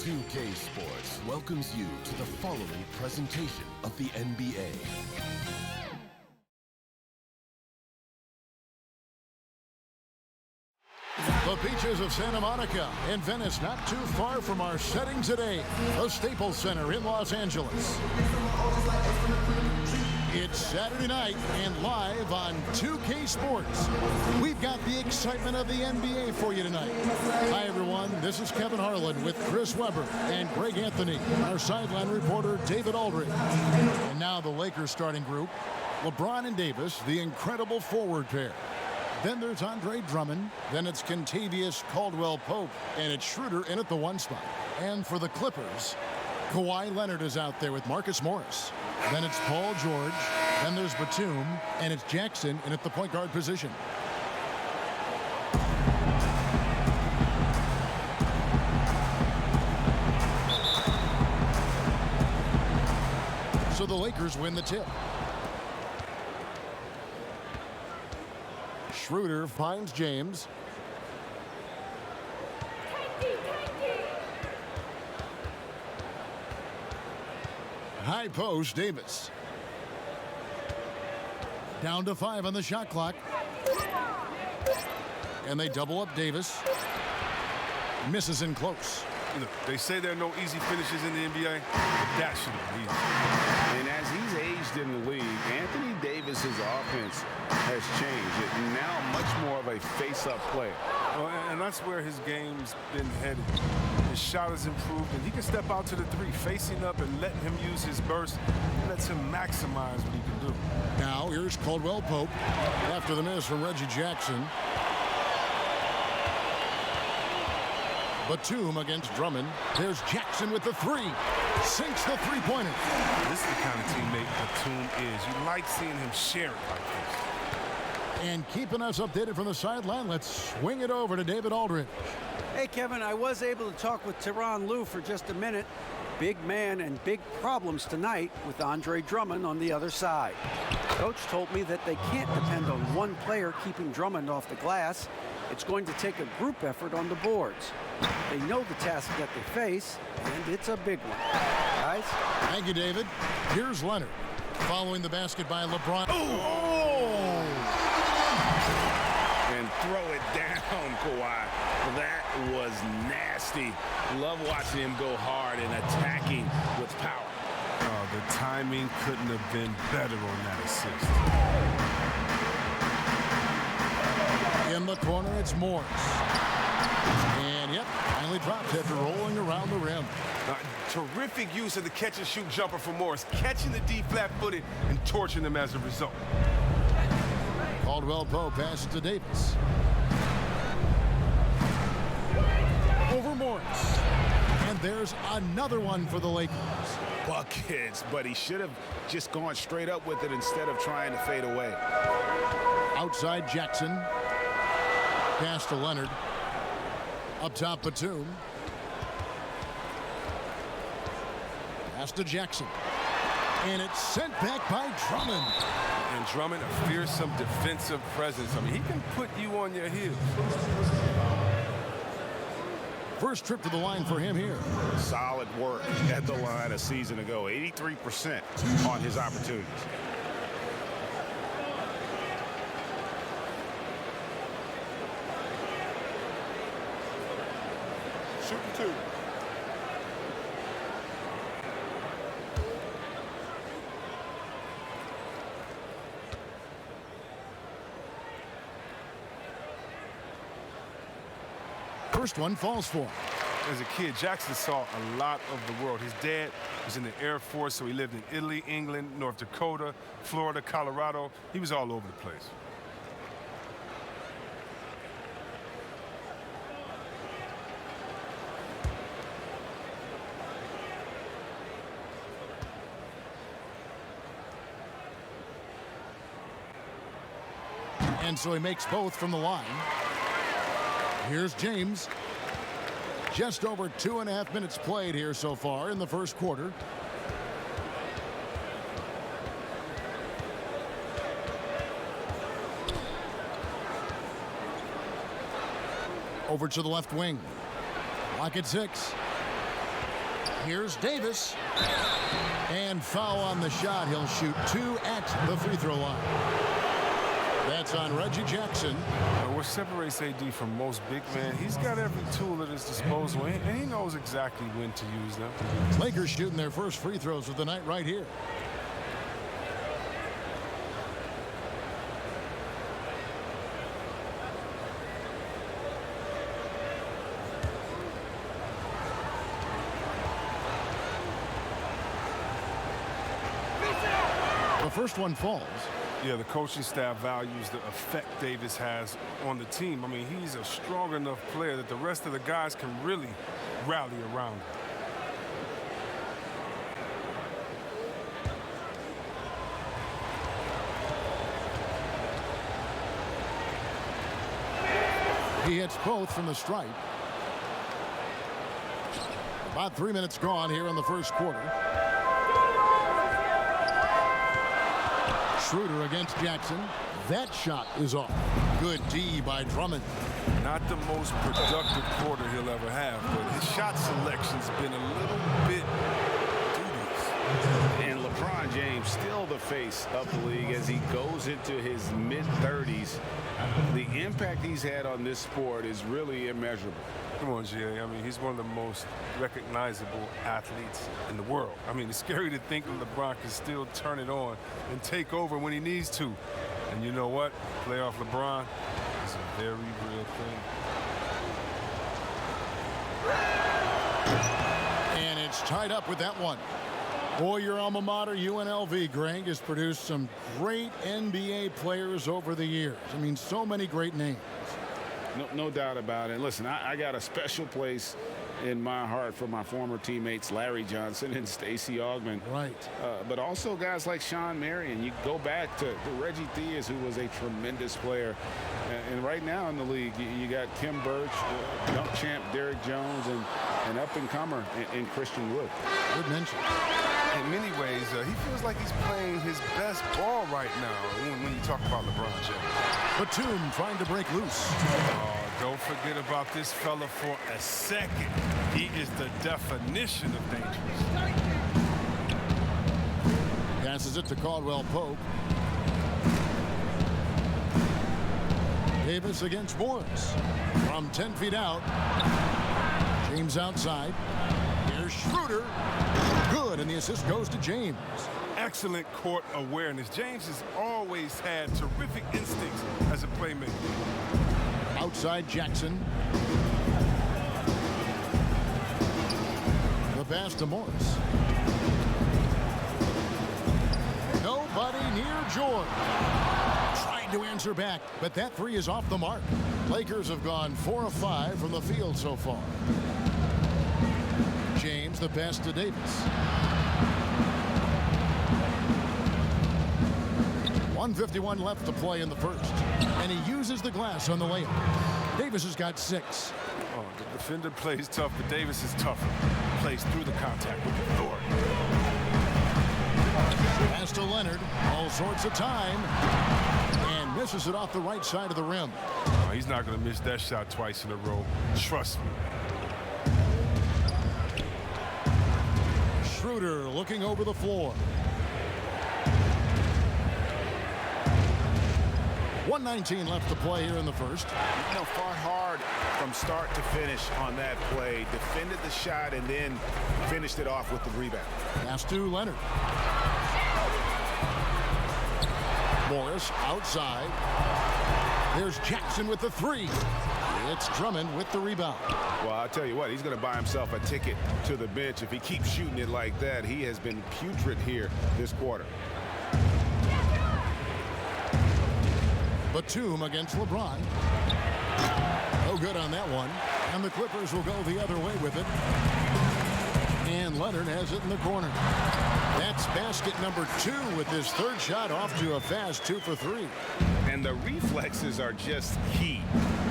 2K Sports welcomes you to the following presentation of the NBA. The beaches of Santa Monica and Venice, not too far from our setting today, the Staples Center in Los Angeles. It's Saturday night and live on 2K Sports. We've got the excitement of the NBA for you tonight. Hi, everyone. This is Kevin Harlan with Chris Webber and Greg Anthony, our sideline reporter, David Aldridge. And now the Lakers starting group, LeBron and Davis, the incredible forward pair. Then there's Andre Drummond. Then it's Kentavious Caldwell-Pope. And it's Schroeder in at the 1 spot. And for the Clippers, Kawhi Leonard is out there with Marcus Morris. Then it's Paul George. Then there's Batum. And it's Jackson in at the point guard position. So the Lakers win the tip. Schroeder finds James. High post, Davis. Down to 5 on the shot clock. And they double up Davis. Misses in close. Look, they say there are no easy finishes in the NBA. That shouldn't be easy. And as he's aged in the league, Anthony Davis's offense has changed. It's now much more of a face-up player. Well, and that's where his game's been headed. His shot has improved, and he can step out to the 3, facing up and letting him use his burst. Lets him maximize what he can do. Now here's Caldwell-Pope after the miss from Reggie Jackson. Batum against Drummond. There's Jackson with the 3. Sinks the three-pointer. This is the kind of teammate Batum is. You like seeing him share it like this. And keeping us updated from the sideline, let's swing it over to David Aldridge. Hey, Kevin, I was able to talk with Tyronn Lue for just a minute. Big man and big problems tonight with Andre Drummond on the other side. Coach told me that they can't depend on one player keeping Drummond off the glass. It's going to take a group effort on the boards. They know the task that they face, and it's a big one. Guys? Thank you, David. Here's Leonard. Following the basket by LeBron. Oh! And throw it down, Kawhi. That was nasty. Love watching him go hard and attacking with power. Oh, the timing couldn't have been better on that assist. In the corner, it's Morris. And, yep, finally dropped after rolling around the rim. Terrific use of the catch-and-shoot jumper for Morris, catching the D flat-footed and torching them as a result. Caldwell-Pope passes to Davis. Over Morris. And there's another one for the Lakers. Buckets, but he should have just gone straight up with it instead of trying to fade away. Outside Jackson. Pass to Leonard. Up top, Batum. Pass to Jackson. And it's sent back by Drummond. And Drummond, a fearsome defensive presence. I mean, he can put you on your heels. First trip to the line for him here. Solid work at the line a season ago. 83% on his opportunities. Shooting 2. First one falls for him. As a kid, Jackson saw a lot of the world. His dad was in the Air Force, so he lived in Italy, England, North Dakota, Florida, Colorado. He was all over the place. And so he makes both from the line. Here's James. Just over 2.5 minutes played here so far in the first quarter. Over to the left wing. Lock at 6. Here's Davis. And foul on the shot. He'll shoot 2 at the free throw line. That's on Reggie Jackson. What separates AD from most big men, he's got every tool at his disposal, and he knows exactly when to use them. Lakers shooting their first free throws of the night right here. The first one falls. Yeah, the coaching staff values the effect Davis has on the team. I mean, he's a strong enough player that the rest of the guys can really rally around him. He hits both from the stripe. About 3 minutes gone here in the first quarter. Schroeder against Jackson. That shot is off. Good D by Drummond. Not the most productive quarter he'll ever have, but his shot selection's been a little bit dubious. And LeBron James still the face of the league as he goes into his mid-30s. The impact he's had on this sport is really immeasurable. Come on, Jay. I mean, he's one of the most recognizable athletes in the world. I mean, it's scary to think that LeBron can still turn it on and take over when he needs to. And you know what? Playoff LeBron is a very real thing. And it's tied up with that one. Boy, your alma mater, UNLV, Greg, has produced some great NBA players over the years. I mean, so many great names. No doubt about it. Listen, I got a special place in my heart for my former teammates Larry Johnson and Stacey Augmon. Right. But also guys like Sean Marion. You go back to Reggie Theus, who was a tremendous player. And right now in the league, you got Kim Birch, dunk champ Derrick Jones, and up-and-comer in Christian Wood. Good mention. In many ways, he feels like he's playing his best ball right now when you talk about LeBron James. Batum trying to break loose. Oh, don't forget about this fella for a second. He is the definition of dangerous. Passes it to Caldwell Pope. Davis against Morris. From 10 feet out. James outside. Here's Schroeder. Good, and the assist goes to James. Excellent court awareness. James has always had terrific instincts as a playmaker. Outside Jackson. The pass to Morris. Nobody near George. Trying to answer back, but that three is off the mark. Lakers have gone 4 of 5 from the field so far. James, the pass to Davis. 1:51 left to play in the first. And he uses the glass on the layup. Davis has got 6. Oh, the defender plays tough, but Davis is tougher. Plays through the contact with authority. Pass to Leonard. All sorts of time. And misses it off the right side of the rim. Oh, he's not going to miss that shot twice in a row. Trust me. Schroeder looking over the floor. 1:19 left to play here in the first. You know, fought hard from start to finish on that play. Defended the shot and then finished it off with the rebound. Pass to Leonard. Morris outside. There's Jackson with the 3. It's Drummond with the rebound. Well, I'll tell you what, he's going to buy himself a ticket to the bench. If he keeps shooting it like that, he has been putrid here this quarter. Batum against LeBron. No good on that one. And the Clippers will go the other way with it. And Leonard has it in the corner. That's basket number 2 with his third shot off to a fast 2 for 3. And the reflexes are just key.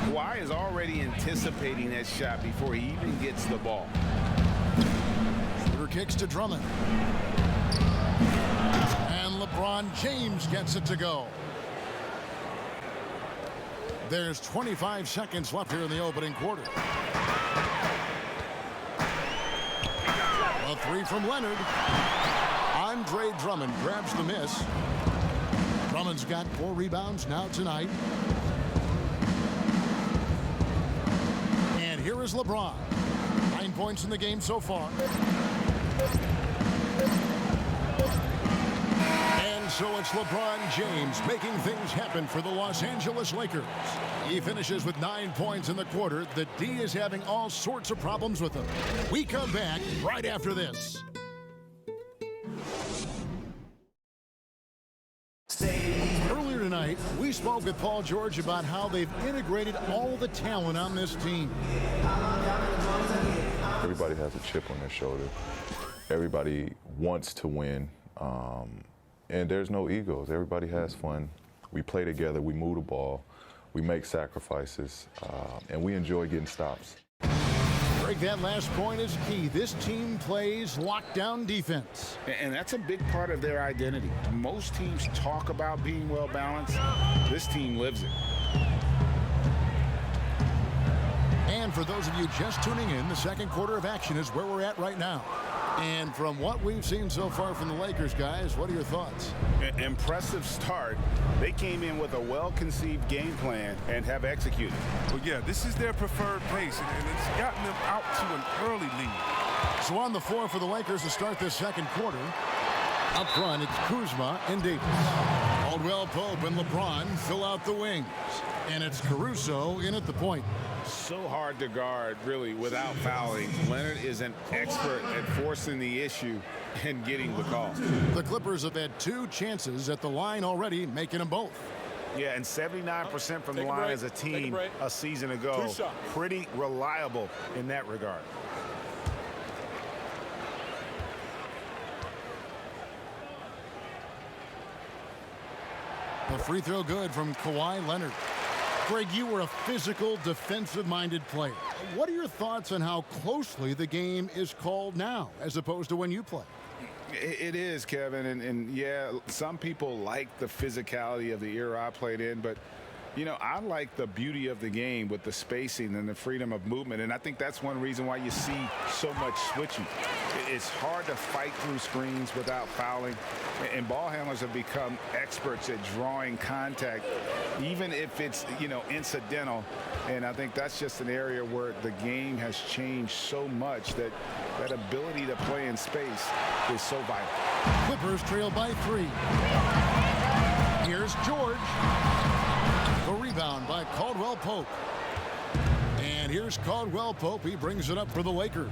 Kawhi is already anticipating that shot before he even gets the ball. Shooter kicks to Drummond. And LeBron James gets it to go. There's 25 seconds left here in the opening quarter. The three from Leonard. Andre Drummond grabs the miss. Drummond's got 4 rebounds now tonight. And here is LeBron. 9 points in the game so far. And so it's LeBron James making things happen for the Los Angeles Lakers. He finishes with 9 points in the quarter. The D is having all sorts of problems with him. We come back right after this. Earlier tonight, we spoke with Paul George about how they've integrated all the talent on this team. Everybody has a chip on their shoulder. Everybody wants to win, and there's no egos. Everybody has fun. We play together, we move the ball, we make sacrifices, and we enjoy getting stops. Greg, that last point is key. This team plays lockdown defense. And that's a big part of their identity. Most teams talk about being well balanced. This team lives it. And for those of you just tuning in, the second quarter of action is where we're at right now. And from what we've seen so far from the Lakers, guys, what are your thoughts? Impressive start. They came in with a well-conceived game plan and have executed. Well, yeah, this is their preferred pace, and it's gotten them out to an early lead. So on the floor for the Lakers to start this second quarter. Up front, it's Kuzma and Davis. Caldwell Pope and LeBron fill out the wings. And it's Caruso in at the point. So hard to guard, really, without fouling. Leonard is an expert at forcing the issue and getting the call. The Clippers have had 2 chances at the line already, making them both. Yeah, and 79% from the line as a team a season ago. Pretty reliable in that regard. A free throw good from Kawhi Leonard. Greg, you were a physical, defensive-minded player. What are your thoughts on how closely the game is called now, as opposed to when you play? It is, Kevin, and yeah, some people like the physicality of the era I played in, but you know, I like the beauty of the game with the spacing and the freedom of movement, and I think that's one reason why you see so much switching. It's hard to fight through screens without fouling, and ball handlers have become experts at drawing contact, even if it's, you know, incidental, and I think that's just an area where the game has changed so much that that ability to play in space is so vital. Clippers trail by 3. Here's George. The rebound by Caldwell Pope. And here's Caldwell Pope. He brings it up for the Lakers.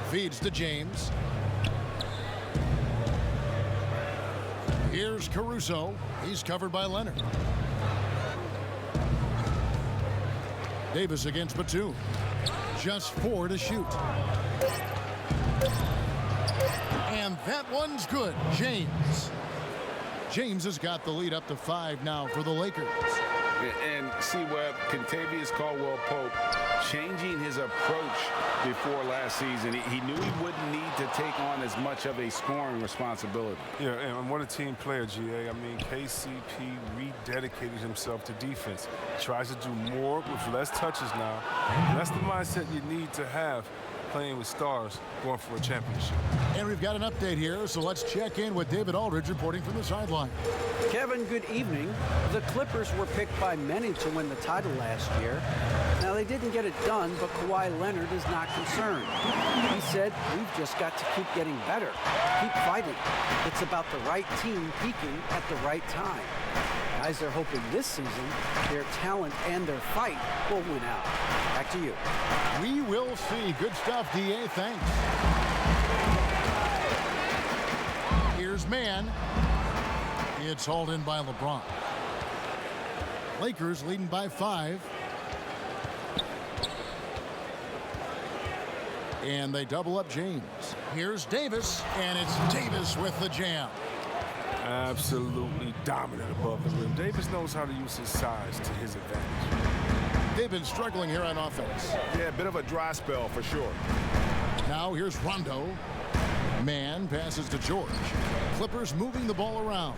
Feeds to James. Here's Caruso. He's covered by Leonard. Davis against Batum. Just 4 to shoot. And that one's good. James has got the lead up to 5 now for the Lakers. And see, Webb, Kentavious Caldwell-Pope changing his approach before last season. He knew he wouldn't need to take on as much of a scoring responsibility. Yeah, and what a team player, GA. I mean, KCP rededicated himself to defense. He tries to do more with less touches now. And that's the mindset you need to have playing with stars going for a championship. And we've got an update here, so let's check in with David Aldridge reporting from the sideline. Kevin, good evening. The Clippers were picked by many to win the title last year. Now, they didn't get it done, but Kawhi Leonard is not concerned. He said, "We've just got to keep getting better, keep fighting. It's about the right team peaking at the right time." Guys are hoping this season their talent and their fight will win out. Back to you. We will see. Good stuff, D.A. Thanks. Here's man. It's hauled in by LeBron. Lakers leading by 5. And they double up James. Here's Davis, and it's Davis with the jam. Absolutely dominant above the rim. Davis knows how to use his size to his advantage. They've been struggling here on offense. Yeah, a bit of a dry spell for sure. Now here's Rondo. Man passes to George. Clippers moving the ball around.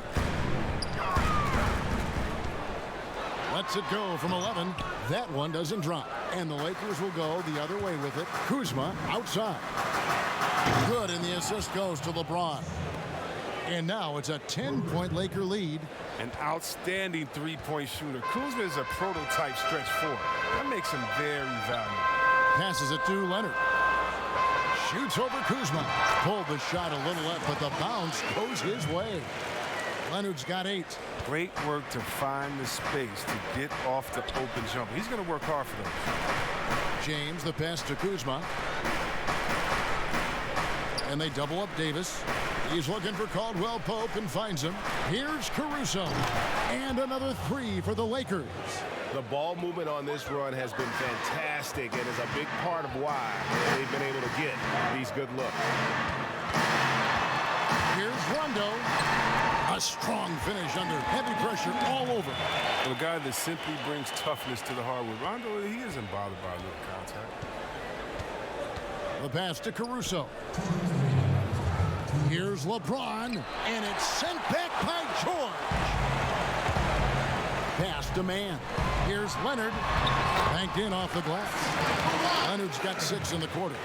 Lets it go from 11. That one doesn't drop. And the Lakers will go the other way with it. Kuzma outside. Good, and the assist goes to LeBron. And now it's a 10-point Laker lead. An outstanding three-point shooter. Kuzma is a prototype stretch four. That makes him very valuable. Passes it to Leonard. Shoots over Kuzma. Pulled the shot a little left, but the bounce goes his way. Leonard's got 8. Great work to find the space to get off the open jumper. He's going to work hard for those. James, the pass to Kuzma. And they double up Davis. He's looking for Caldwell Pope and finds him. Here's Caruso. And another 3 for the Lakers. The ball movement on this run has been fantastic and is a big part of why they've been able to get these good looks. Here's Rondo. A strong finish under heavy pressure all over. A guy that simply brings toughness to the hardwood. Rondo, he isn't bothered by a little contact. The pass to Caruso. Here's LeBron, and it's sent back by George. Pass to Man. Here's Leonard. Banked in off the glass. Leonard's got 6 in the quarter.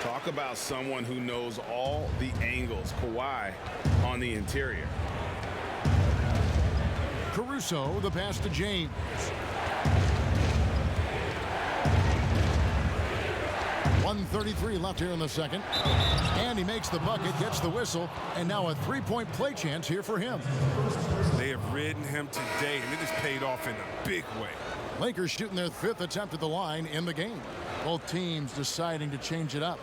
Talk about someone who knows all the angles. Kawhi on the interior. Caruso, the pass to James. .133 left here in the second. And he makes the bucket, gets the whistle, and now a 3-point play chance here for him. They have ridden him today, and it has paid off in a big way. Lakers shooting their 5th attempt at the line in the game. Both teams deciding to change it up.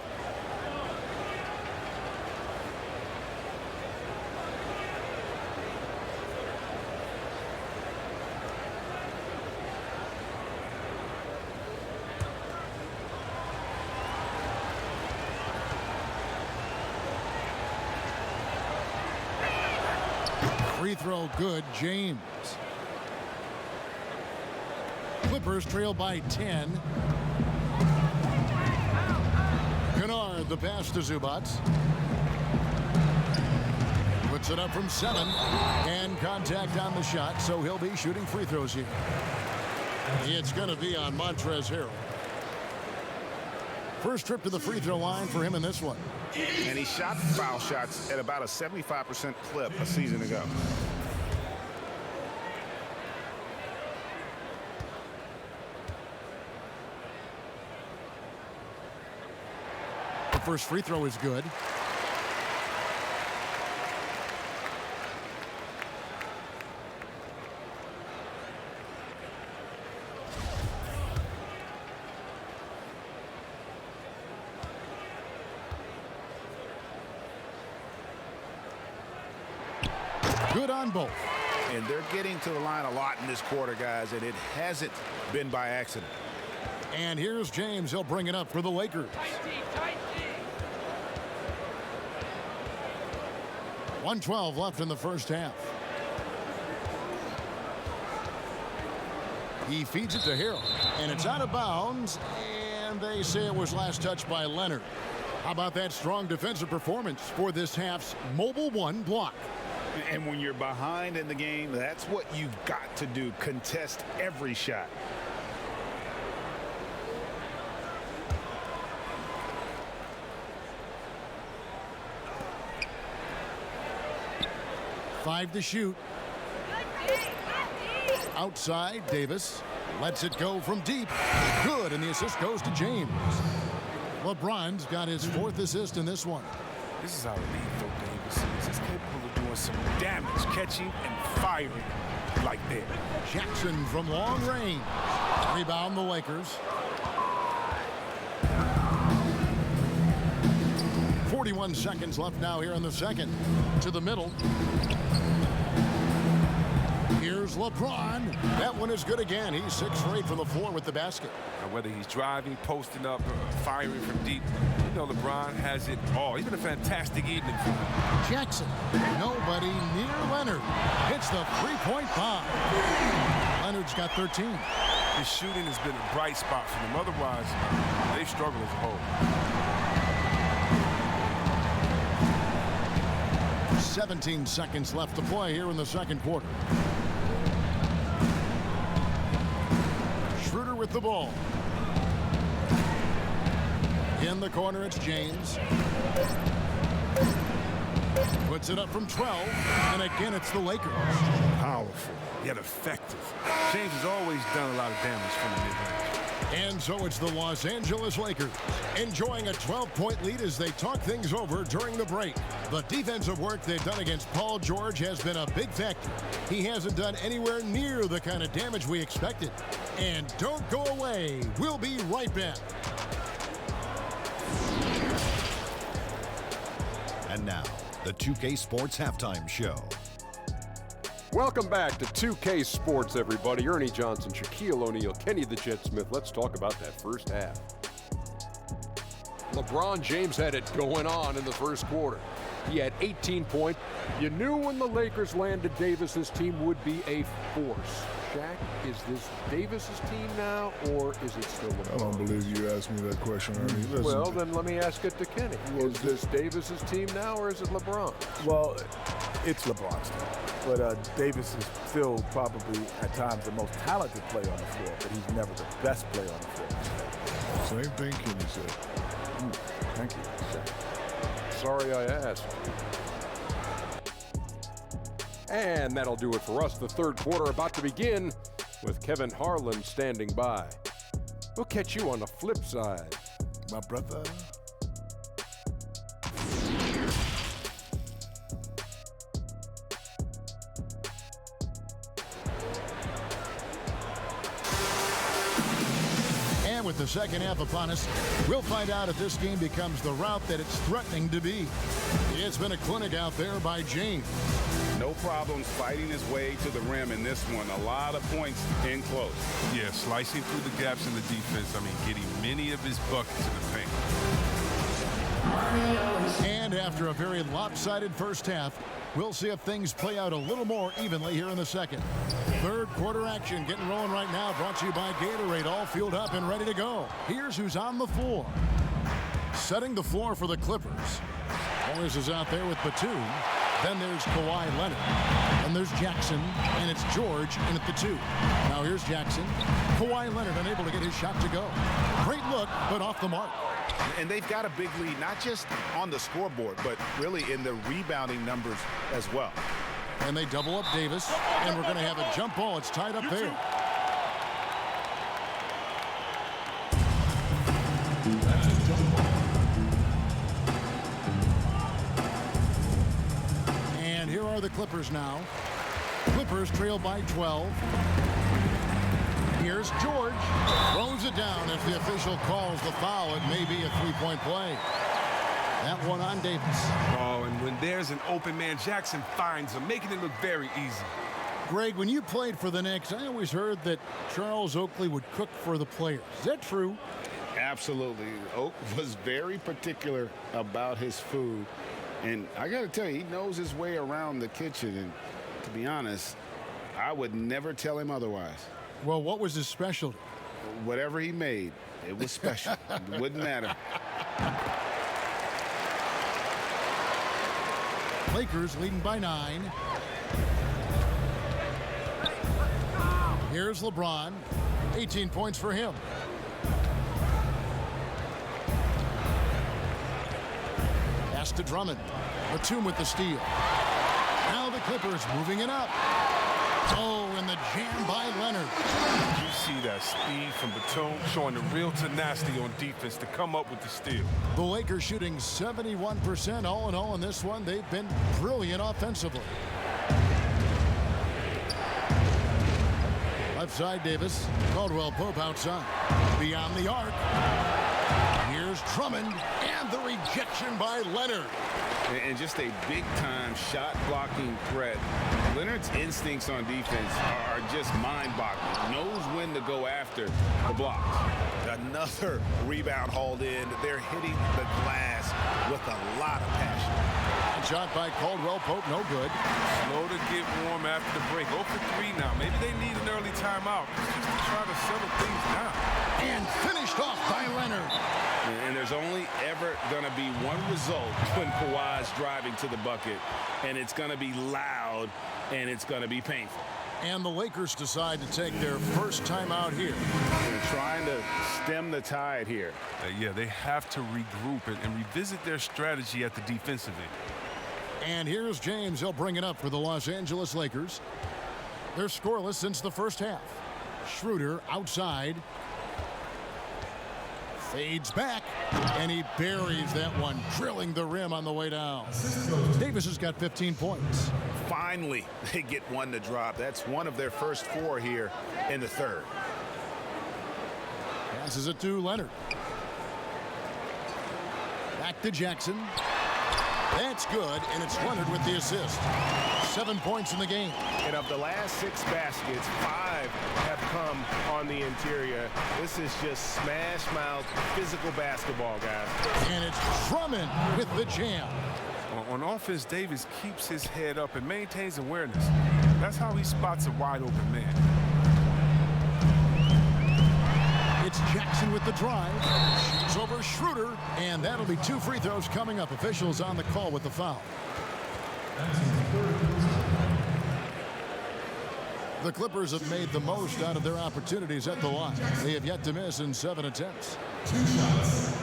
Free throw good, James. Clippers trail by 10. Kennard, the pass to Zubac. Puts it up from 7. And contact on the shot, so he'll be shooting free throws here. It's going to be on Montrezl Harrell. First trip to the free throw line for him in this one. And he shot foul shots at about a 75% clip a season ago. The first free throw is good. Good on both. And they're getting to the line a lot in this quarter, guys, and it hasn't been by accident. And here's James. He'll bring it up for the Lakers. 1:12 left in the first half. He feeds it to Harrell, and it's out of bounds, and they say it was last touched by Leonard. How about that strong defensive performance for this half's Mobile One block? And when you're behind in the game, that's what you've got to do. Contest every shot. Five to shoot. Outside, Davis lets it go from deep. Good, and the assist goes to James. LeBron's got his 4th assist in this one. This is how lethal Davis is. He's capable of doing some damage, catching and firing like that. Jackson from long range. Rebound the Lakers. 41 seconds left now here in the second. To the middle. Here's LeBron. That one is good again. He's 6 for 8 from the floor with the basket. Now, whether he's driving, posting up, firing from deep, you know LeBron has it all. He's been a fantastic evening for him. Jackson, nobody near Leonard. Hits the 3-point bomb. Leonard's got 13. His shooting has been a bright spot for them. Otherwise, they've struggled as a whole. 17 seconds left to play here in the second quarter. Schroeder with the ball. In the corner, it's James. Puts it up from 12, and again, it's the Lakers. Powerful, yet effective. James has always done a lot of damage from the mid-range. And so it's the Los Angeles Lakers enjoying a 12-point lead as they talk things over during the break. The defensive work they've done against Paul George has been a big factor. He hasn't done anywhere near the kind of damage we expected. And don't go away. We'll be right back. And now, the 2K Sports Halftime Show. Welcome back to 2K Sports, everybody. Ernie Johnson, Shaquille O'Neal, Kenny the Jet Smith. Let's talk about that first half. LeBron James had it going on in the first quarter. He had 18 points. You knew when the Lakers landed Davis's team would be a force. Shaq, is this Davis's team now, or is it still LeBron? I don't believe you asked me that question, Ernie. Listen. Well, then let me ask it to Kenny. Is this Davis's team now, or is it LeBron? Well, it's LeBron's team. But Davis is still probably, at times, the most talented player on the floor, but he's never the best player on the floor. Same thing Kenny said. Thank you, Shaq. Sorry I asked. And that'll do it for us. The third quarter about to begin with Kevin Harlan standing by. We'll catch you on the flip side. My brother. And with the second half upon us, we'll find out if this game becomes the route that it's threatening to be. It's been a clinic out there by James. No problems fighting his way to the rim in this one. A lot of points in close. Yeah, slicing through the gaps in the defense. I mean, getting many of his buckets in the paint. And after a very lopsided first half, we'll see if things play out a little more evenly here in the second. Third quarter action getting rolling right now, brought to you by Gatorade, all fueled up and ready to go. Here's who's on the floor. Setting the floor for the Clippers. Morris is out there with Batum. Then there's Kawhi Leonard. And there's Jackson, and it's George in at the 2. Now here's Jackson. Kawhi Leonard unable to get his shot to go. Great look, but off the mark. And they've got a big lead, not just on the scoreboard, but really in the rebounding numbers as well. And they double up Davis, and we're going to have a jump ball. It's tied up there. And here are the Clippers now. Clippers trail by 12. Here's George. Throws it down if the official calls the foul. It may be a three-point play. That one on Davis. Oh, and when there's an open man, Jackson finds him, making it look very easy. Greg, when you played for the Knicks, I always heard that Charles Oakley would cook for the players. Is that true? Absolutely. Oak was very particular about his food. And I got to tell you, he knows his way around the kitchen. And to be honest, I would never tell him otherwise. Well, what was his specialty? Whatever he made, it was special. It wouldn't matter. Lakers leading by 9. Here's LeBron. 18 points for him. Pass to Drummond. Batum with the steal. Now the Clippers moving it up. Oh, and the jam by Leonard. You see that speed from Batum showing the real tenacity on defense to come up with the steal. The Lakers shooting 71% all in all in this one. They've been brilliant offensively. Left side Davis. Caldwell Pope outside. Beyond the arc. Here's Drummond and the rejection by Leonard. And just a big-time shot-blocking threat. Leonard's instincts on defense are just mind-boggling. Knows when to go after the blocks. Another rebound hauled in. They're hitting the glass with a lot of passion. Shot by Caldwell Pope, no good. Slow to get warm after the break. 0 for 3 now. Maybe they need an early timeout just to try to settle things down. And finished off by Leonard. And there's only ever going to be one result when Kawhi's driving to the bucket, and it's going to be loud, and it's going to be painful. And the Lakers decide to take their first time out here. They're trying to stem the tide here. Yeah, they have to regroup and revisit their strategy at the defensive end. And here's James. He'll bring it up for the Los Angeles Lakers. They're scoreless since the first half. Schroeder outside. Fades back, and he buries that one, drilling the rim on the way down. Davis has got 15 points. Finally, they get one to drop. That's one of their first 4 here in the third. Passes it to Leonard. Back to Jackson. That's good, and it's Leonard with the assist. 7 points in the game. And of the last 6 baskets, 5 have come on the interior. This is just smash mouth physical basketball, guys. And it's Drummond with the jam. On offense, Davis keeps his head up and maintains awareness. That's how he spots a wide open man. It's Jackson with the drive. Shoots over Schroeder, and that'll be 2 free throws coming up. Officials on the call with the foul. The Clippers have made the most out of their opportunities at the line. They have yet to miss in 7 attempts. 2 shots.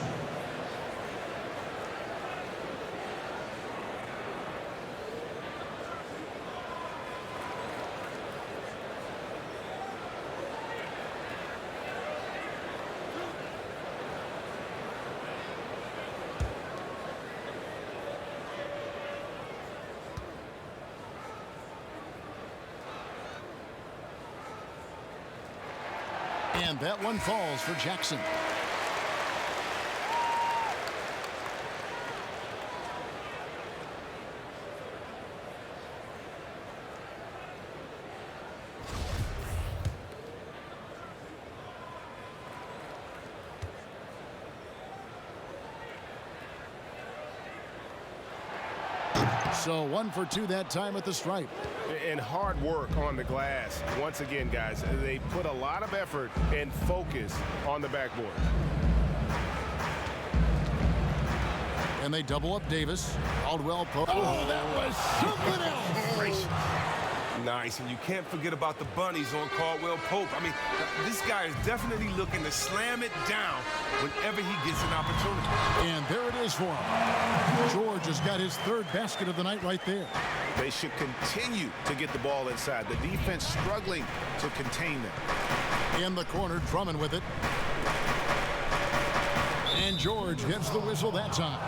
And that one falls for Jackson. So 1 for 2 that time at the stripe. And hard work on the glass. Once again, guys, they put a lot of effort and focus on the backboard. And they double up Davis. Caldwell Pope. Oh, that was something else. Nice, and you can't forget about the bunnies on Caldwell Pope. I mean, this guy is definitely looking to slam it down whenever he gets an opportunity. And there it is for him. George has got his 3rd basket of the night right there. They should continue to get the ball inside. The defense struggling to contain them. In the corner, Drummond with it. And George gets the whistle that time.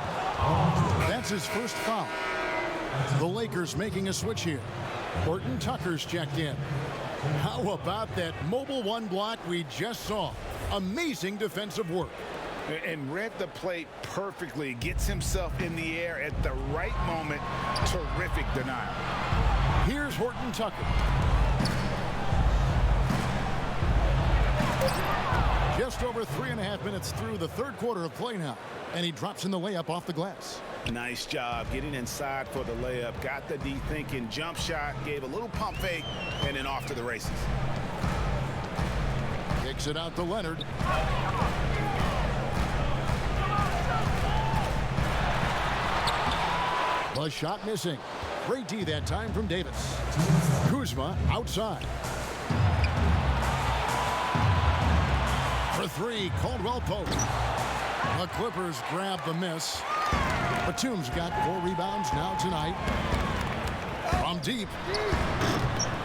That's his first foul. The Lakers making a switch here. Horton Tucker's checked in. How about that mobile 1 block we just saw? Amazing defensive work. And read the play perfectly. Gets himself in the air at the right moment. Terrific denial. Here's Horton Tucker. Just over 3.5 minutes through the 3rd quarter of play now. And he drops in the layup off the glass. Nice job getting inside for the layup. Got the D thinking, jump shot, gave a little pump fake, and then off to the races. Kicks it out to Leonard. The shot missing. Great D that time from Davis. Kuzma outside. For 3, Caldwell Pope. The Clippers grab the miss. Batum's got 4 rebounds now tonight. From deep.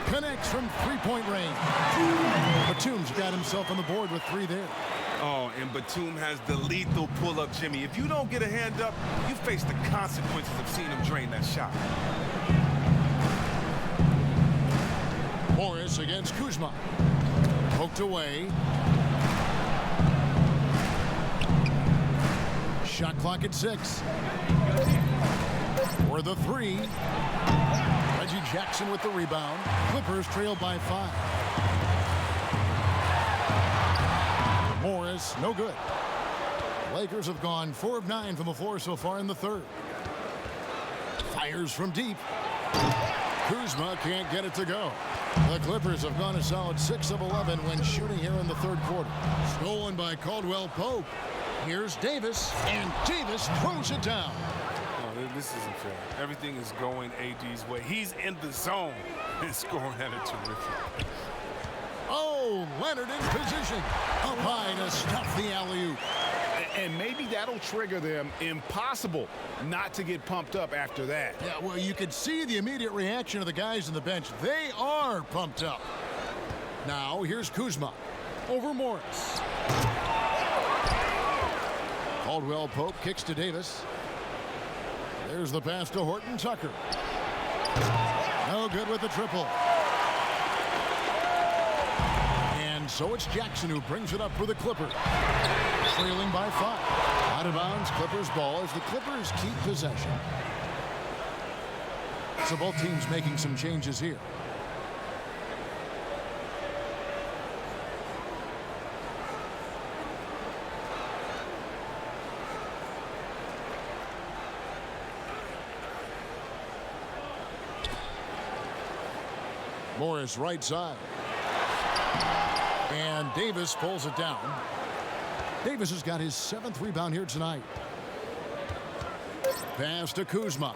Connects from 3-point range. Batum's got himself on the board with 3 there. Oh, and Batum has the lethal pull-up, Jimmy. If you don't get a hand up, you face the consequences of seeing him drain that shot. Morris against Kuzma. Poked away. Shot clock at 6. For the 3. Reggie Jackson with the rebound. Clippers trail by 5. Morris, no good. Lakers have gone 4 of 9 from the floor so far in the 3rd. Fires from deep. Kuzma can't get it to go. The Clippers have gone a solid 6 of 11 when shooting here in the 3rd quarter. Stolen by Caldwell Pope. Here's Davis, and Davis throws it down. this isn't fair. Everything is going AD's way. He's in the zone and scoring at a terrific pace. Oh, Leonard in position. Up high to stuff the alley-oop. And maybe that'll trigger them. Impossible not to get pumped up after that. Yeah, well, you could see the immediate reaction of the guys on the bench. They are pumped up. Now, here's Kuzma over Morris. Caldwell Pope kicks to Davis. There's the pass to Horton Tucker. No good with the triple. And so it's Jackson who brings it up for the Clippers. Trailing by 5. Out of bounds, Clippers ball as the Clippers keep possession. So both teams making some changes here. Morris right side. And Davis pulls it down. Davis has got his 7th rebound here tonight. Pass to Kuzma.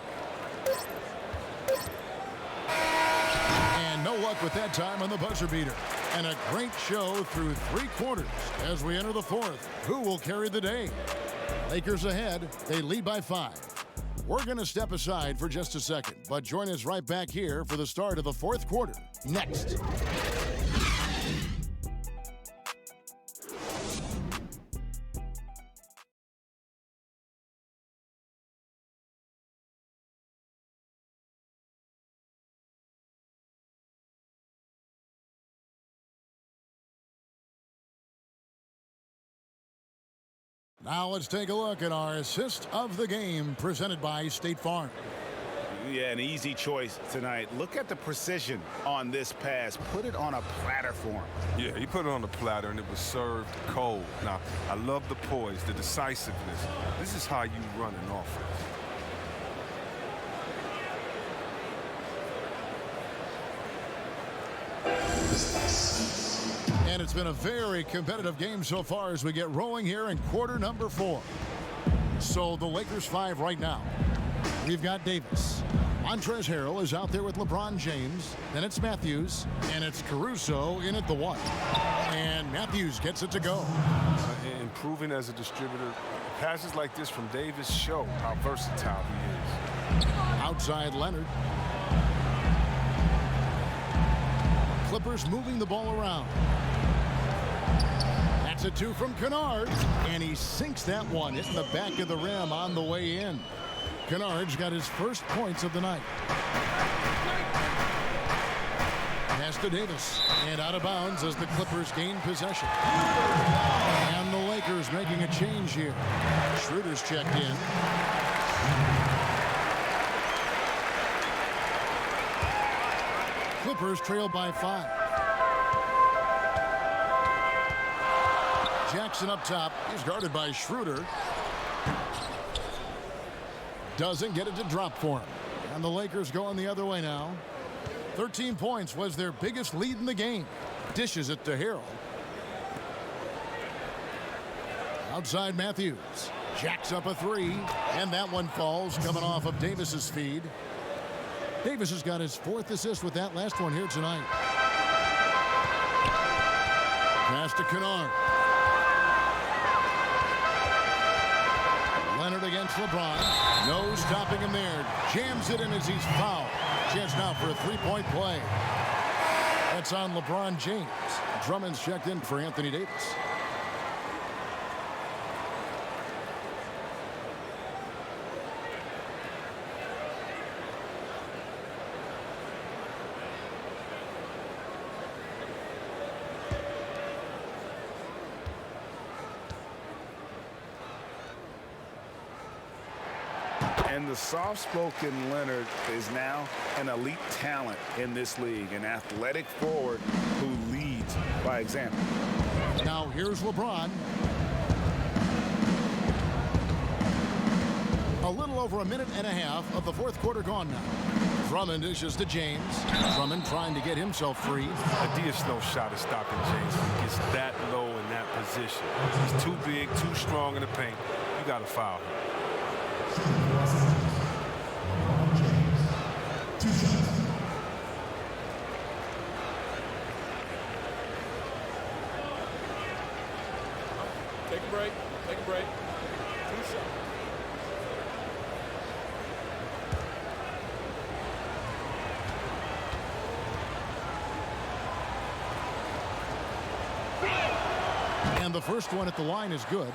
And no luck with that time on the buzzer beater. And a great show through 3 quarters as we enter the 4th. Who will carry the day? Lakers ahead. They lead by 5. We're going to step aside for just a second, but join us right back here for the start of the 4th quarter. Next. Now let's take a look at our assist of the game presented by State Farm. Yeah, an easy choice tonight. Look at the precision on this pass. Put it on a platter for him. Yeah, he put it on the platter and it was served cold. Now, I love the poise, the decisiveness. This is how you run an offense. And it's been a very competitive game so far as we get rolling here in quarter number 4. So the Lakers 5 right now. We've got Davis. Montrezl Harrell is out there with LeBron James. Then it's Matthews. And it's Caruso in at the 1. And Matthews gets it to go. Improving as a distributor. Passes like this from Davis show how versatile he is. Outside Leonard. Clippers moving the ball around. That's a 2 from Kennard. And he sinks that one, hitting the back of the rim on the way in. Kennard's got his first points of the night. Pass to Davis. And out of bounds as the Clippers gain possession. And the Lakers making a change here. Schroeder's checked in. Clippers trail by 5. Jackson up top is guarded by Schroeder. Doesn't get it to drop for him. And the Lakers going the other way now. 13 points was their biggest lead in the game. Dishes it to Harrell. Outside Matthews. Jacks up a 3. And that one falls coming off of Davis's feed. Davis has got his 4th assist with that last one here tonight. Pass to Kennard. Leonard against LeBron. No stopping him there. Jams it in as he's fouled. Chance now for a 3-point play. That's on LeBron James. Drummond's checked in for Anthony Davis. And the soft-spoken Leonard is now an elite talent in this league, an athletic forward who leads by example. Now here's LeBron. A little over a minute and a half of the 4th quarter gone now. Drummond dishes to James. Drummond trying to get himself free. A Diaz-no shot is stopping James. He gets that low in that position. He's too big, too strong in the paint. You got to foul him. Take a break. Take a break. 2 shots. And the first one at the line is good.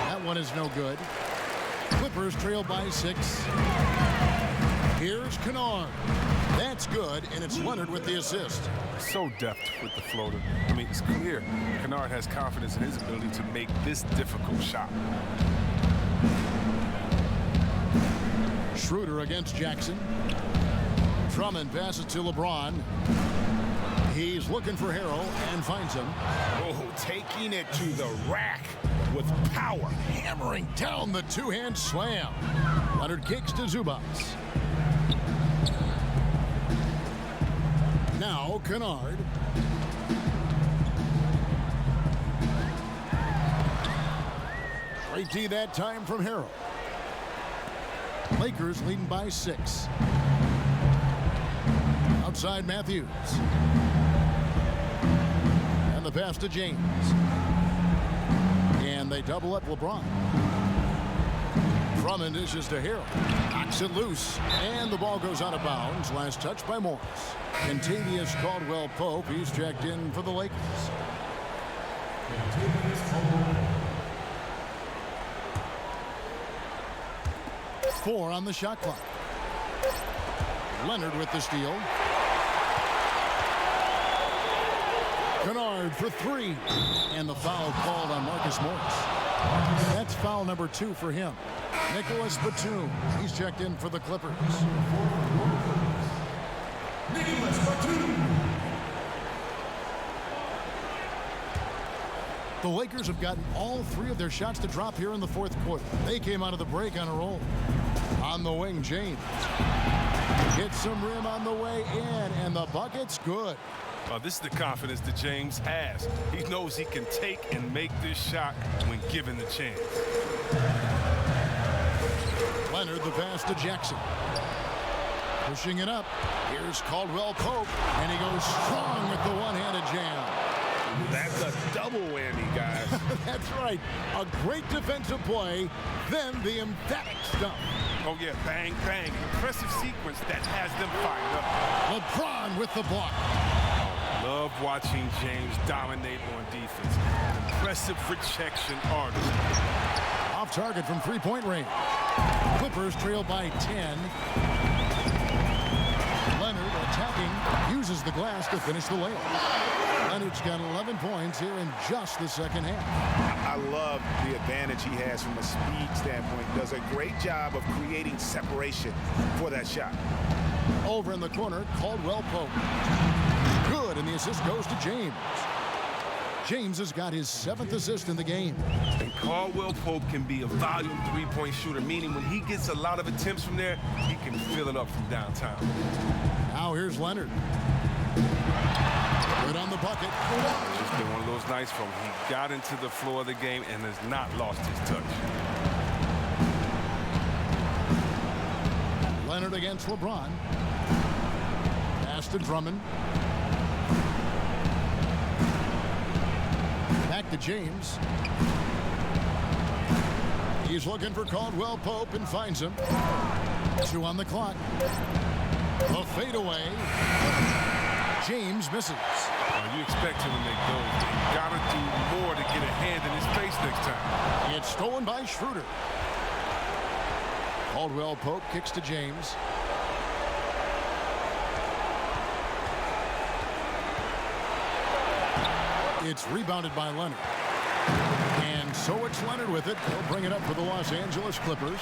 That one is no good. Clippers trail by 6. Here's Kennard. That's good, and it's Leonard with the assist. So deft with the floater. I mean, it's clear Kennard has confidence in his ability to make this difficult shot. Schroeder against Jackson. Drummond passes to LeBron. He's looking for Harrell and finds him. Oh, taking it to the rack with power. Hammering down the two-hand slam. Leonard kicks to Zubats. Now Kennard. Straight D that time from Harrell. Lakers leading by 6. Outside Matthews. And the pass to James. And they double up LeBron. Drummond dishes to Harrell. Knocks it loose. And the ball goes out of bounds. Last touch by Morris. Contavious Caldwell-Pope. He's checked in for the Lakers. Four on the shot clock. Leonard with the steal. Kennard for 3. And the foul called on Marcus Morris. That's foul number 2 for him. Nicholas Batum. He's checked in for the Clippers. Nicholas Batum. The Lakers have gotten all 3 of their shots to drop here in the 4th quarter. They came out of the break on a roll. On the wing, James. Hits some rim on the way in, and the bucket's good. This is the confidence that James has. He knows he can take and make this shot when given the chance. Leonard, the pass to Jackson. Pushing it up. Here's Caldwell-Pope, and he goes strong with the one-handed jam. That's a double whammy, guys. That's right. A great defensive play, then the emphatic stuff. Oh, yeah, bang, bang. Impressive sequence that has them fired up. LeBron with the block. Love watching James dominate on defense. Impressive rejection artist. Off target from three-point range. Clippers trail by 10. Leonard attacking, uses the glass to finish the layup. Leonard's got 11 points here in just the second half. I love the advantage he has from a speed standpoint. Does a great job of creating separation for that shot. Over in the corner, Caldwell-Pope. Good, and the assist goes to James. James has got his 7th assist in the game. And Caldwell-Pope can be a volume three-point shooter, meaning when he gets a lot of attempts from there, he can fill it up from downtown. Now here's Leonard. Good on the bucket. Just been one of those nights from he got into the floor of the game and has not lost his touch. Leonard against LeBron. Pass to Drummond. Back to James. He's looking for Caldwell-Pope and finds him. 2 on the clock. A fadeaway. James misses. You expect him to make those. You gotta do more to get a hand in his face next time. It's stolen by Schroeder. Caldwell-Pope kicks to James. It's rebounded by Leonard. And so it's Leonard with it. He'll bring it up for the Los Angeles Clippers.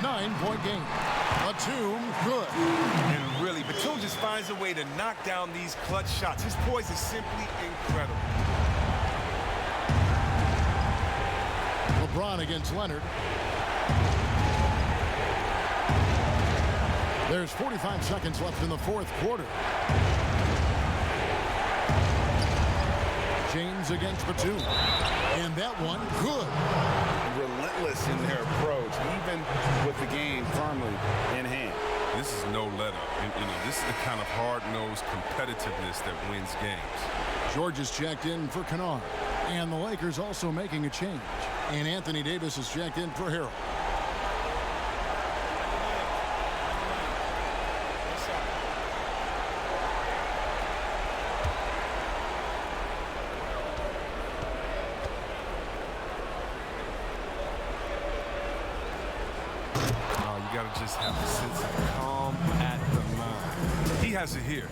9-point game. Batum, good. And really, Batum just finds a way to knock down these clutch shots. His poise is simply incredible. LeBron against Leonard. There's 45 seconds left in the fourth quarter. James against Batum. And that one, good. Relentless in their approach, even with the game firmly in hand. This is no let-up. This is the kind of hard-nosed competitiveness that wins games. George is checked in for Kennard. And the Lakers also making a change. And Anthony Davis is checked in for Harrell. You got to just have a sense of calm at the line. He has it here,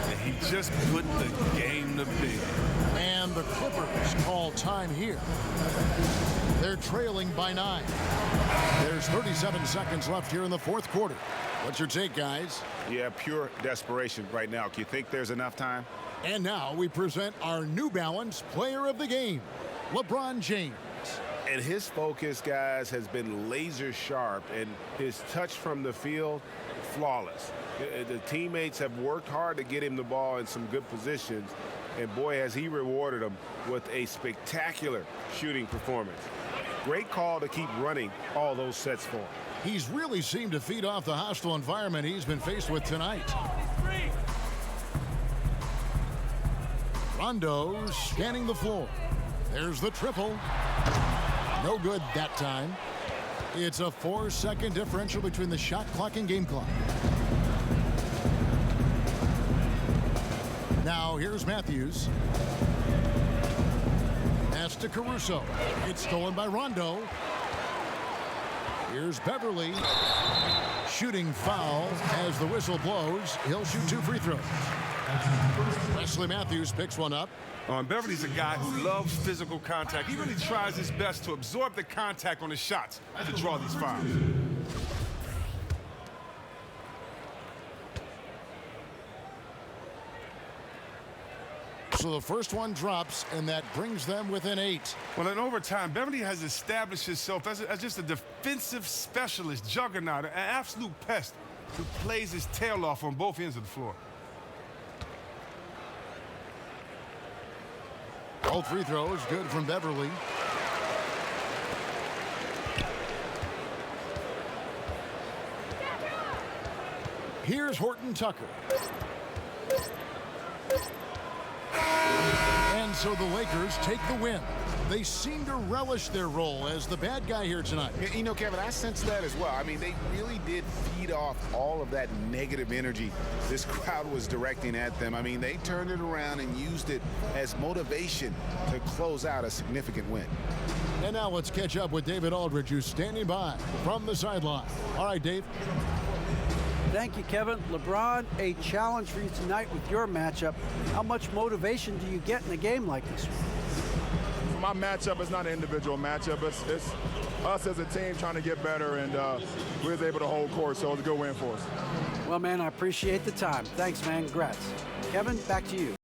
and he just put the game to bed. And the Clippers call time here. They're trailing by 9. There's 37 seconds left here in the fourth quarter. What's your take, guys? Yeah, pure desperation right now. Do you think there's enough time? And now we present our New Balance Player of the Game, LeBron James. And his focus, guys, has been laser sharp, and his touch from the field, flawless. The teammates have worked hard to get him the ball in some good positions, and boy, has he rewarded them with a spectacular shooting performance. Great call to keep running all those sets for him. He's really seemed to feed off the hostile environment he's been faced with tonight. Rondo scanning the floor. There's the triple. No good that time. It's a 4-second differential between the shot clock and game clock. Now here's Matthews. Pass to Caruso. It's stolen by Rondo. Here's Beverly. Shooting foul as the whistle blows. He'll shoot 2 free throws. Wesley Matthews picks one up. Beverly's a guy who loves physical contact. He really tries his best to absorb the contact on his shots to draw these fouls. So the first one drops, and that brings them within 8. Well, in overtime, Beverly has established himself as just a defensive specialist, juggernaut, an absolute pest who plays his tail off on both ends of the floor. All free throws good from Beverly. Here's Horton Tucker. And so the Lakers take the win. They seem to relish their role as the bad guy here tonight. You know, Kevin, I sense that as well. I mean, they really did feed off all of that negative energy this crowd was directing at them. I mean, they turned it around and used it as motivation to close out a significant win. And now let's catch up with David Aldridge, who's standing by from the sideline. All right, Dave. Thank you, Kevin. LeBron, a challenge for you tonight with your matchup. How much motivation do you get in a game like this one? My matchup is not an individual matchup. It's us as a team trying to get better, and we was able to hold court, so it was a good win for us. Well, man, I appreciate the time. Thanks, man. Congrats. Kevin, back to you.